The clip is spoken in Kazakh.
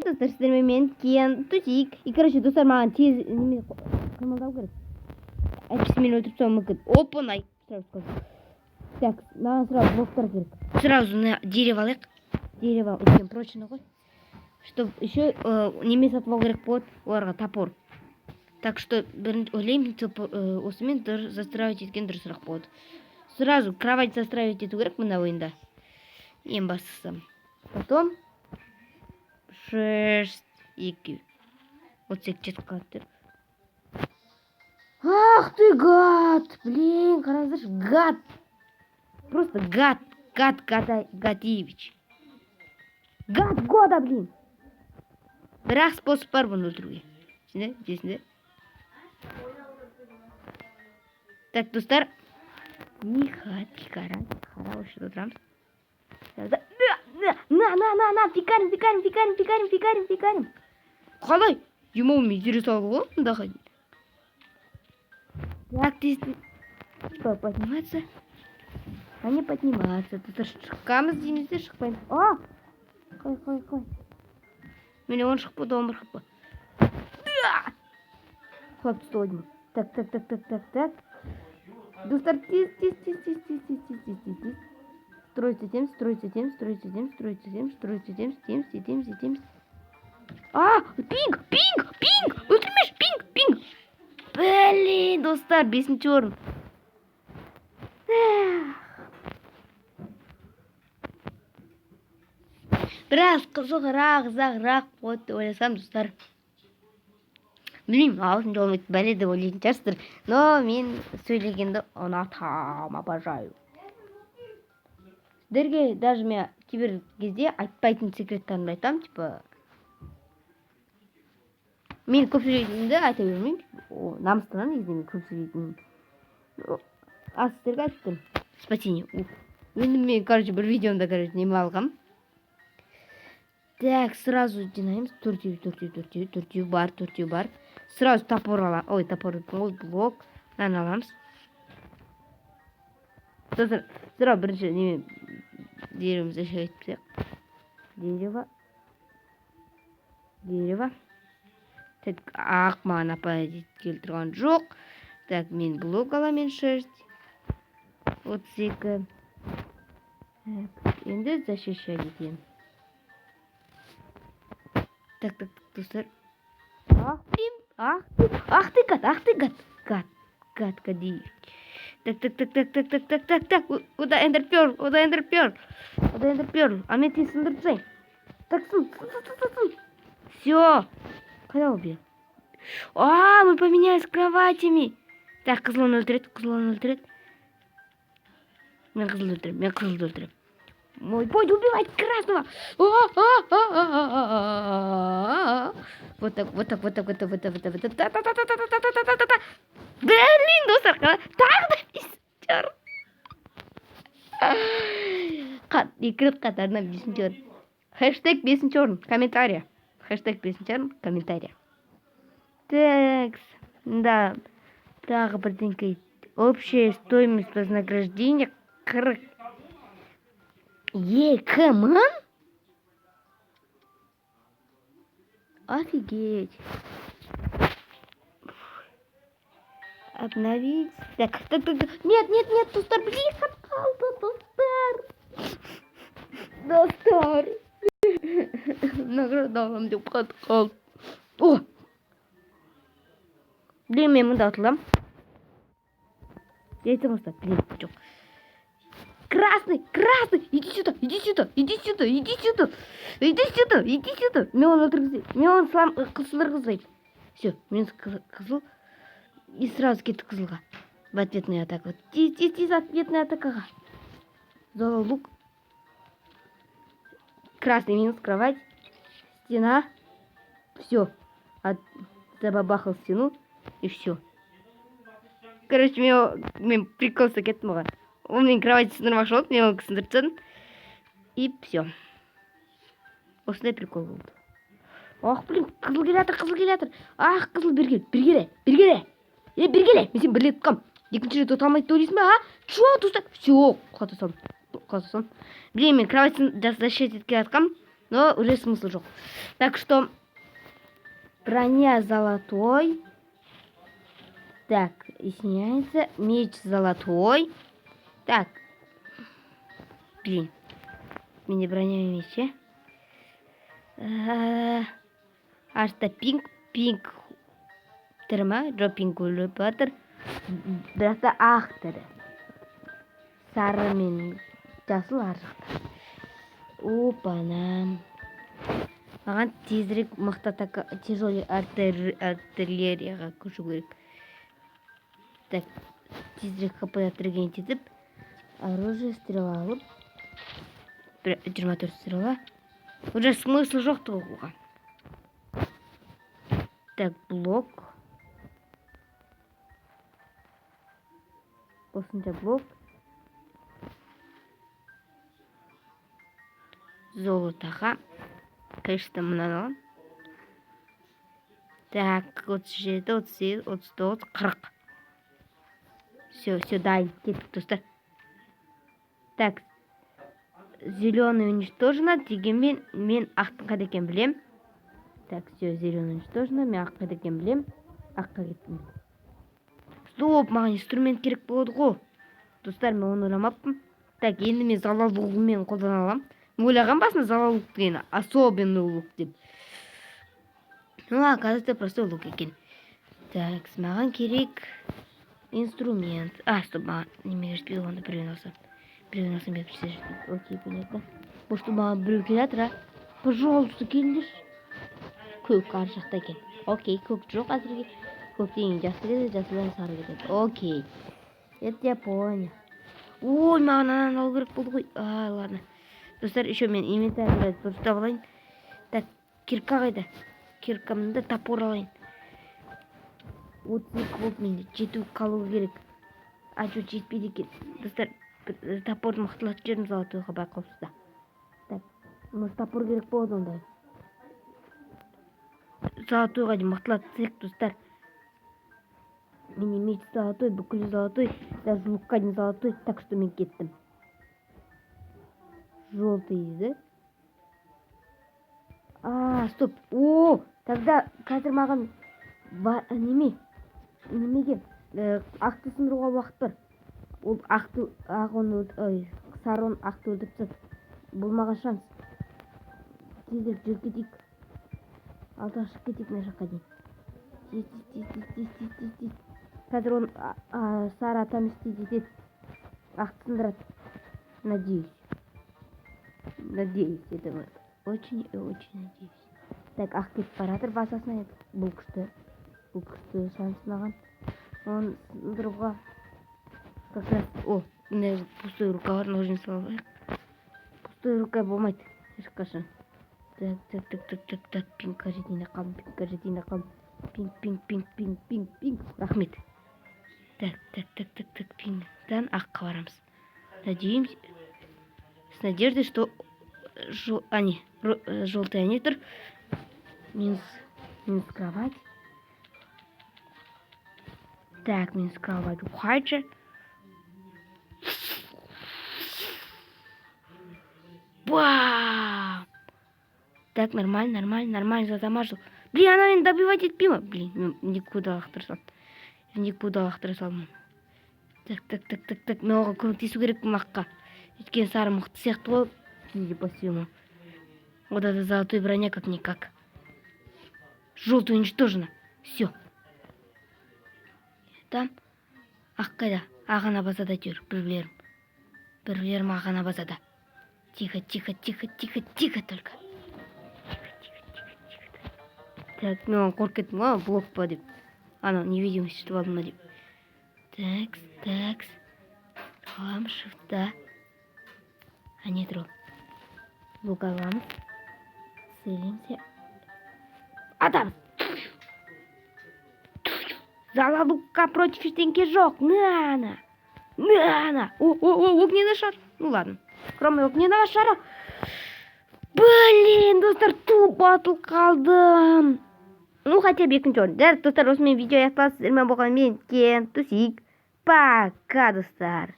достар сіздермен мен Кен Тусик. И короче достар маған тез неме қимылдау керек. Әйтпесе мені өлтіріп тастауы мүмкін. Оп-оңай. Так, маған сразу блоктар керек. Сразу на дерево алайық. Дерево өткен прочно ғой. Чтобы еще неме сатып алу керек болады. Оларға топор. Так что ойлаймын, осымен застраивать еткен дұрысырақ болады. Сразу кровать застраивать ету керек мына ойында. Ең бастысы. Потом шерсть 2. Вот сек жетіп қалады. Ах ты гад! Блин, қараңыздаршы, гад! Просто гад! Гадиевич. Гад года, блин! Бірақ способ бар бұны өлтіруге. Десінде? Так, достар. Тихо, хорошо отырамыз. На, фикарим. Қалай? Ему медире салғы ғой, мұндағы. Так, здесь подниматься. А не подниматься. Тут шыққамыз деймізде шықпаймыз. Қой. Мені он шықпады, он бір шықпады. Хоп, стойдым. Так. Достар, тез. Строится тем. Пинг! Өлтірмеш, пинг! Блин, достар, 5-ші орын. Біраз қызығырақ, ұзағырақ болады деп ойласам, достар. Білмеймін, алтын жолын өтіп бәле деп ойлайтын шығарсыздар. Но мен сөйлегенді ұнатам, обожаю. Сіздерге даже мен кейбір кезде айтпайтын секреттерімді айтам, типа. Мен көп сөйлейтінімді айта бермеймін. Намыстанан негізінен көп сөйлейтінім. А сіздерге айттым. Спасение. Енді мен, короче, бір видеомда, короче, неме алғам. Так, сразу динамимыз. Төртеу бар. Сразу топор аламыз. Ой, топор, блок. Наны аламыз. Сразу бірінші неме деревімізді шайтып. Дерево. Так, ақ маған апай келтірген жоқ. Так, мен блок аламын, шерсть. 32. Енді защищать етем. Так, достар. Ах ты гад. Гади. Так. Ода эндерперл. А мен сені сындырып тастайын. Так, сын. Все. Когда убил? Мы поменялись кроватями. Так, қызылын өлтіреді. Мен қызылды өлтірем. Мой бой убивает красного. Вот так. Блин, достар, тағы да бесінші. Екі рет қатарынан 5-ші орын. Хэштег 5-ші орын. Комментария. Так, да. Тағы бірдеңке. Общая стоимость вознаграждения 40. Камон? Офигеть. Обновить. Так. Нет, достар, блин, достар. Награда вам деп қатқал. Блин, мен мұнда атылам. Дейтім ұста, блин, жоқ. Красный, иди сюда. Мен оны өлтіргізейм. Мен оны қысылырғызайым. Все, мен қызыл. И сразу кетті қызылға. В ответную атаку. Тиз ответная атакаға. Золо лук. Красный минус кровать. Стена. Все. Забабахал стену. И все. Короче, мен приколса кеттім оған. Он мен кровать сындырмақшы болды, мен оны сындыртсын. И все. Осындай прикол болды. Ах, блин, қызыл келатыр. Ах, қызыл бергеле. Бергеле. Мен сен бірлетіп қам. Екінші рет оталмайды деп ойлайсың ба, Чо, достар? Все, қатысам. Блин, мен кровать защитить етке атқам. но уже смысла жоқ. Так что броня золотой. Так, извиняется, меч золотой. Так, блин, мини броня и меч, Арта пинг тырма, дроппинг өліп батыр. Бірақ та ақтыры. Сары мен жасыл ар жақта. Опанам. Маған тезірек мықты тяжелый артиллерияға көшу керек. Так, тезірек хп тірген тетіп, оружие стрела алып, 24 стрела. Уже смысл жоқ тұғыға. Так, блок. Осынша блок. Золотаға. Конечно, мұнан алам. Так, 37, 38, 39, 40. Все, дайын. Кеттік, достар. Так, зеленый уничтожено. Дегенмен мен ақтың қайда екенін білем. Так, все, зеленый уничтожено. Мен ақ қайда екенін білем. Аққа кеттім. Стоп, маған инструмент керек болады ғой. Достар, мен оны ойламаппын. Так, енді мен залал лугымен қолдана алам. Ойлаған басында залал лук деген особенный лук деп. Ну, оказывается, просто лук екен. Так, маған керек инструмент. Стоп, маған неме жетпей онда біреуін алсам. Біреуін алсам екіншісі жетпейді. Окей, понятно. Может, маған біреу келатыр, а? Пожалуйста, келіңдерші. Көк ар жақта екен. Окей, көк жоқ әзірге. Көк деген жасыл кетеді, жасылдан сары кетеді. Окей. Это я понял. Ой, маған ананы алу керек болды ғой. Ладно. Достар, еще мен инвентарь дұрыстап алайын. Так, кирка қайда? Киркамды топор алайын. 32 болып менде жету қалу керек. Что жетпейді екен. Достар, топорды мықтылатып жерім золотойға байқаусызда. Так, мұз топор керек болады онда. Золотойға де мықтылатып достар. Мені меч золотой, бүкіл золотой, даже лукка не золотой, так что мен кеттім. Желтый, да? Стоп. Тогда қазір маған немеге ақты сындыруға уақыт бар. Ол сарын ақты өлдіріп сат. Бұл маған шанс. Тезірек жүріп кетейік. Алда шығып кетейік мына жаққа дейін. Тез. Қазір он сары атам істейді етеді. Ақты сындырады. Надеюсь, это очень и очень надеюсь. Так, ақ кетіп баратыр басасына. Бұл күшті шанс маған. Он сындыруға как раз... пустой рукава, ножницы алайық. Пустой рука болмайды. Ешқашан. Так, пинкқа жетейін қалым. Пинг. Рахмет. Так, пингтан аққа барамыз. Надеемся, с надеждой, что желтый они тұр. Минус кровать. Так, минус кровать ухайчы. Вау! Так, нормально задамажил. Блин, она меня добивать етпейді. Блин, никуда лақтыра салмын. Так, мен оған көмектесу керек маққа. Өйткені сары мықты сияқты ғой. Судя по всему. Вот это золотой броня как-никак. Желтый уничтожено. Все. Там ақ қайда? Ағана базада жүр. Бірлерім ағана базада. Тихо только. Так, мен қорқып кеттім ғой, блок па деп. Невидимость штып алдым деп. Так. Қалам шифта. Не трог. Лук аламыз. Целимся. Адам! Зала лукка против ештеңке жоқ. На! Огненный шар. Ну ладно. Кроме огненного шара. Блин, достар, тупо атылып қалдым. Ну, хотя бы екінші орын. Достар, осымен видео аяқталды. Сіздермен болған мен Кен Тусик. Пока, достар.